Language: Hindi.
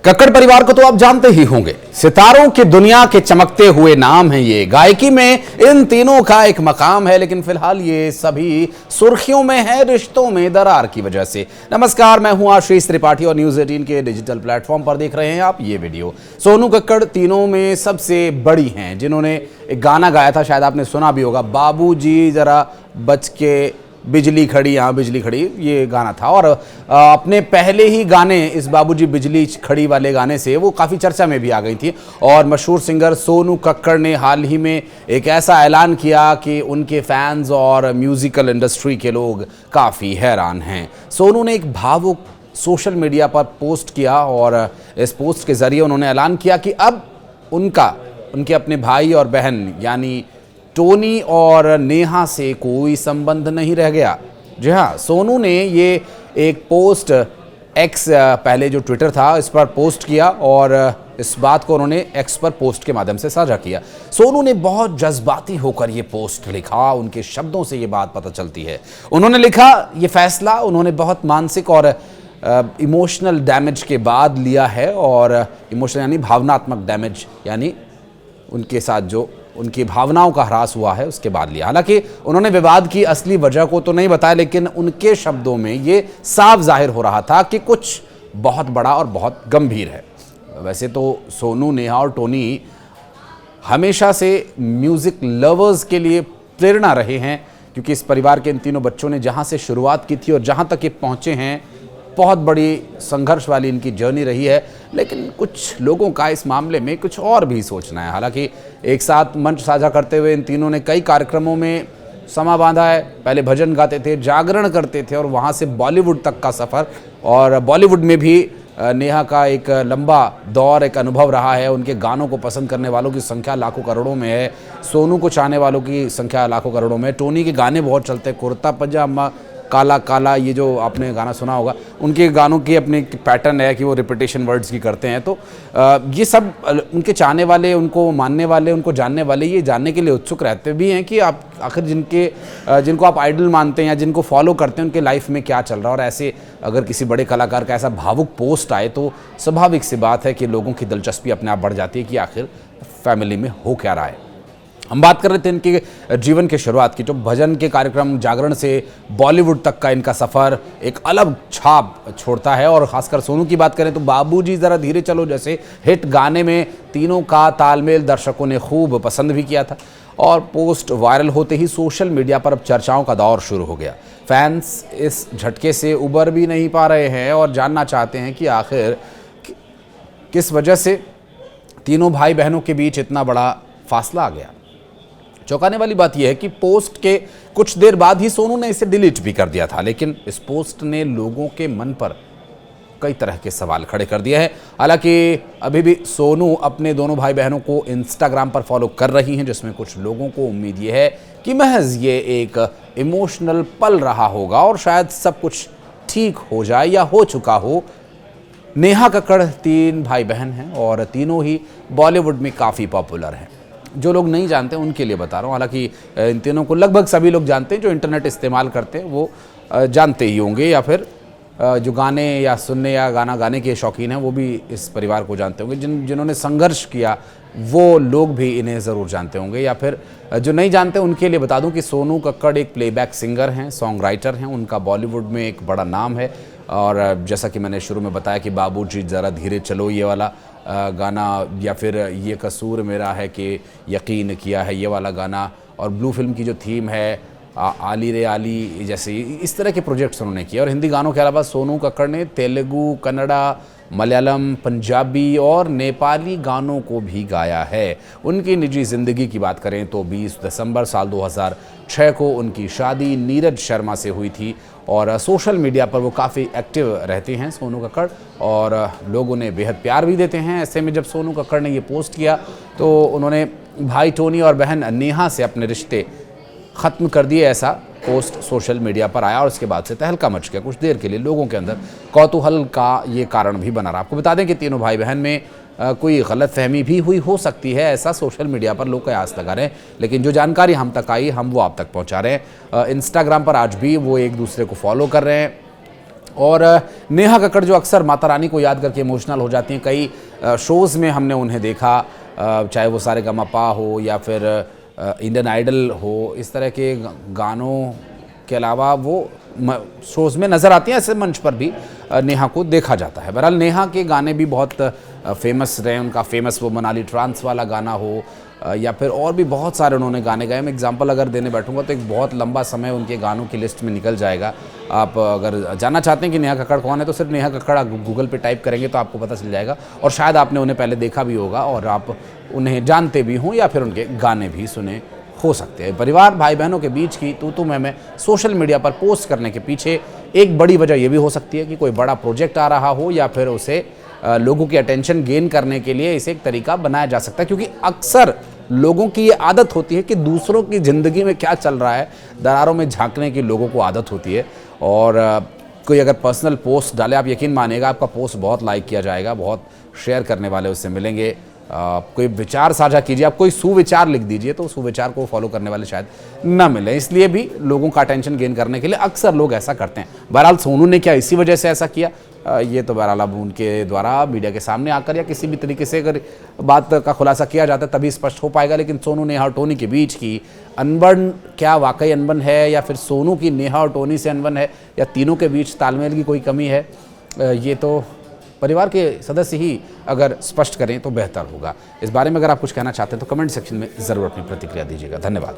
कक्कड़ परिवार को तो आप जानते ही होंगे। सितारों की दुनिया के चमकते हुए नाम है ये। गायकी में इन तीनों का एक मकाम है, लेकिन फिलहाल ये सभी सुर्खियों में है रिश्तों में दरार की वजह से। नमस्कार, मैं हूं आशीष त्रिपाठी और न्यूज़ 18 के डिजिटल प्लेटफॉर्म पर देख रहे हैं आप ये वीडियो। सोनू कक्कड़ तीनों में सबसे बड़ी हैं, जिन्होंने एक गाना गाया था, शायद आपने सुना भी होगा, बाबूजी जरा बच के बिजली खड़ी, यहाँ बिजली खड़ी, ये गाना था। और अपने पहले ही गाने, इस बाबूजी बिजली खड़ी वाले गाने से वो काफ़ी चर्चा में भी आ गई थी। और मशहूर सिंगर सोनू कक्कड़ ने हाल ही में एक ऐसा ऐलान किया कि उनके फैंस और म्यूज़िकल इंडस्ट्री के लोग काफ़ी हैरान हैं। सोनू ने एक भावुक सोशल मीडिया पर पोस्ट किया और इस पोस्ट के ज़रिए उन्होंने ऐलान किया कि अब उनके अपने भाई और बहन यानी टोनी और नेहा से कोई संबंध नहीं रह गया। जी हाँ, सोनू ने ये एक पोस्ट एक्स, पहले जो ट्विटर था, इस पर पोस्ट किया और इस बात को उन्होंने एक्स पर पोस्ट के माध्यम से साझा किया। सोनू ने बहुत जज्बाती होकर ये पोस्ट लिखा, उनके शब्दों से ये बात पता चलती है। उन्होंने लिखा, ये फैसला उन्होंने बहुत मानसिक और इमोशनल डैमेज के बाद लिया है। और इमोशनल यानी भावनात्मक डैमेज, यानी उनके साथ जो उनकी भावनाओं का ह्रास हुआ है उसके बाद लिया। हालांकि उन्होंने विवाद की असली वजह को तो नहीं बताया, लेकिन उनके शब्दों में ये साफ जाहिर हो रहा था कि कुछ बहुत बड़ा और बहुत गंभीर है। वैसे तो सोनू, नेहा और टोनी हमेशा से म्यूज़िक लवर्स के लिए प्रेरणा रहे हैं, क्योंकि इस परिवार के इन तीनों बच्चों ने जहाँ से शुरुआत की थी और जहाँ तक ये पहुँचे हैं, बहुत बड़ी संघर्ष वाली इनकी जर्नी रही है। लेकिन कुछ लोगों का इस मामले में कुछ और भी सोचना है। हालांकि एक साथ मंच साझा करते हुए इन तीनों ने कई कार्यक्रमों में समा बांधा है। पहले भजन गाते थे, जागरण करते थे और वहाँ से बॉलीवुड तक का सफ़र। और बॉलीवुड में भी नेहा का एक लंबा दौर, एक अनुभव रहा है। उनके गानों को पसंद करने वालों की संख्या लाखों करोड़ों में है। सोनू को चाहने वालों की संख्या लाखों करोड़ों में है। टोनी के गाने बहुत चलते हैं, कुर्ता पजामा, काला काला, ये जो आपने गाना सुना होगा, उनके गानों की अपनी पैटर्न है कि वो रिपीटेशन वर्ड्स की करते हैं। तो ये सब उनके चाहने वाले, उनको मानने वाले, उनको जानने वाले ये जानने के लिए उत्सुक रहते भी हैं कि आप आखिर जिनको आप आइडल मानते हैं या जिनको फॉलो करते हैं, उनके लाइफ में क्या चल रहा है। और ऐसे अगर किसी बड़े कलाकार का ऐसा भावुक पोस्ट आए तो स्वाभाविक सी बात है कि लोगों की दिलचस्पी अपने आप बढ़ जाती है कि आखिर फैमिली में हो क्या रहा है। हम बात कर रहे थे इनके जीवन की शुरुआत की, जो भजन के कार्यक्रम, जागरण से बॉलीवुड तक का इनका सफ़र एक अलग छाप छोड़ता है। और ख़ासकर सोनू की बात करें तो बाबूजी ज़रा धीरे चलो जैसे हिट गाने में तीनों का तालमेल दर्शकों ने खूब पसंद भी किया था। और पोस्ट वायरल होते ही सोशल मीडिया पर अब चर्चाओं का दौर शुरू हो गया। फैंस इस झटके से उबर भी नहीं पा रहे हैं और जानना चाहते हैं कि आखिर किस वजह से तीनों भाई बहनों के बीच इतना बड़ा फासला आ गया। चौंकाने वाली बात यह है कि पोस्ट के कुछ देर बाद ही सोनू ने इसे डिलीट भी कर दिया था, लेकिन इस पोस्ट ने लोगों के मन पर कई तरह के सवाल खड़े कर दिए हैं। हालांकि अभी भी सोनू अपने दोनों भाई बहनों को इंस्टाग्राम पर फॉलो कर रही हैं, जिसमें कुछ लोगों को उम्मीद ये है कि महज ये एक इमोशनल पल रहा होगा और शायद सब कुछ ठीक हो जाए या हो चुका हो। नेहा कक्कड़ 3 भाई बहन हैं और तीनों ही बॉलीवुड में काफ़ी पॉपुलर हैं। जो लोग नहीं जानते उनके लिए बता रहा हूँ, हालांकि इन तीनों को लगभग सभी लोग जानते हैं। जो इंटरनेट इस्तेमाल करते हैं वो जानते ही होंगे, या फिर जो गाने या सुनने या गाना गाने के शौकीन हैं वो भी इस परिवार को जानते होंगे। जिन्होंने संघर्ष किया वो लोग भी इन्हें ज़रूर जानते होंगे, या फिर जो नहीं जानते उनके लिए बता दूं कि सोनू कक्कड़ एक प्लेबैक सिंगर हैं, सॉन्ग राइटर हैं। उनका बॉलीवुड में एक बड़ा नाम है। और जैसा कि मैंने शुरू में बताया कि बाबूजी ज़रा धीरे चलो, ये वाला गाना, या फिर ये कसूर मेरा है कि यकीन किया है, ये वाला गाना, और ब्लू फिल्म की जो थीम है आली रे आली, जैसे इस तरह के प्रोजेक्ट्स उन्होंने किए। और हिंदी गानों के अलावा सोनू कक्कड़ ने तेलुगु, कन्नड़ा, मलयालम, पंजाबी और नेपाली गानों को भी गाया है। उनकी निजी ज़िंदगी की बात करें तो 20 दिसंबर साल 2006 को उनकी शादी नीरज शर्मा से हुई थी। और सोशल मीडिया पर वो काफ़ी एक्टिव रहते हैं सोनू कक्कड़, और लोग उन्हें बेहद प्यार भी देते हैं। ऐसे में जब सोनू कक्कड़ ने ये पोस्ट किया तो उन्होंने भाई टोनी और बहन नेहा से अपने रिश्ते ख़त्म कर दिए, ऐसा पोस्ट सोशल मीडिया पर आया। और उसके बाद से तहलका मच गया। कुछ देर के लिए लोगों के अंदर कौतूहल का ये कारण भी बना रहा। आपको बता दें कि तीनों भाई बहन में कोई गलतफहमी भी हुई हो सकती है, ऐसा सोशल मीडिया पर लोग कयास लगा रहे हैं। लेकिन जो जानकारी हम तक आई, हम वो आप तक पहुंचा रहे हैं। इंस्टाग्राम पर आज भी वो एक दूसरे को फॉलो कर रहे हैं और नेहा कक्कड़ जो अक्सर माता रानी को याद करके इमोशनल हो जाती हैं, कई शोज़ में हमने उन्हें देखा, चाहे वो सारेगामापा हो या फिर इंडियन आइडल हो, इस तरह के गानों के अलावा वो शोज़ में नज़र आती हैं, ऐसे मंच पर भी नेहा को देखा जाता है। बहरहाल नेहा के गाने भी बहुत फेमस रहे, उनका फेमस वो मनाली ट्रांस वाला गाना हो या फिर और भी बहुत सारे उन्होंने गाने गाए। मैं एग्जांपल अगर देने बैठूंगा तो एक बहुत लंबा समय उनके गानों की लिस्ट में निकल जाएगा। आप अगर जानना चाहते हैं कि नेहा कक्कड़ कौन है तो सिर्फ नेहा कक्कड़ गूगल पे टाइप करेंगे तो आपको पता चल जाएगा, और शायद आपने उन्हें पहले देखा भी होगा और आप उन्हें जानते भी हों या फिर उनके गाने भी सुने हो सकते हैं। परिवार भाई बहनों के बीच की तू मैं सोशल मीडिया पर पोस्ट करने के पीछे एक बड़ी वजह यह भी हो सकती है कि कोई बड़ा प्रोजेक्ट आ रहा हो या फिर उसे लोगों की अटेंशन गेन करने के लिए इसे एक तरीका बनाया जा सकता है, क्योंकि अक्सर लोगों की ये आदत होती है कि दूसरों की ज़िंदगी में क्या चल रहा है दरारों में झांकने की लोगों को आदत होती है। और कोई अगर पर्सनल पोस्ट डाले, आप यकीन मानिएगा आपका पोस्ट बहुत लाइक किया जाएगा, बहुत शेयर करने वाले उससे मिलेंगे। कोई विचार साझा कीजिए, आप कोई सुविचार लिख दीजिए तो सुविचार को फॉलो करने वाले शायद ना मिले, इसलिए भी लोगों का अटेंशन गेन करने के लिए अक्सर लोग ऐसा करते हैं। बहरहाल सोनू ने क्या इसी वजह से ऐसा किया, ये तो बहरहाल अब उनके द्वारा मीडिया के सामने आकर या किसी भी तरीके से अगर बात का खुलासा किया जाता है तभी स्पष्ट हो पाएगा। लेकिन सोनू नेहा और टोनी के बीच की अनबन क्या वाकई अनबन है, या फिर सोनू की नेहा और टोनी से अनबन है, या तीनों के बीच तालमेल की कोई कमी है, ये तो परिवार के सदस्य ही अगर स्पष्ट करें तो बेहतर होगा। इस बारे में अगर आप कुछ कहना चाहते हैं तो कमेंट सेक्शन में ज़रूर अपनी प्रतिक्रिया दीजिएगा। धन्यवाद।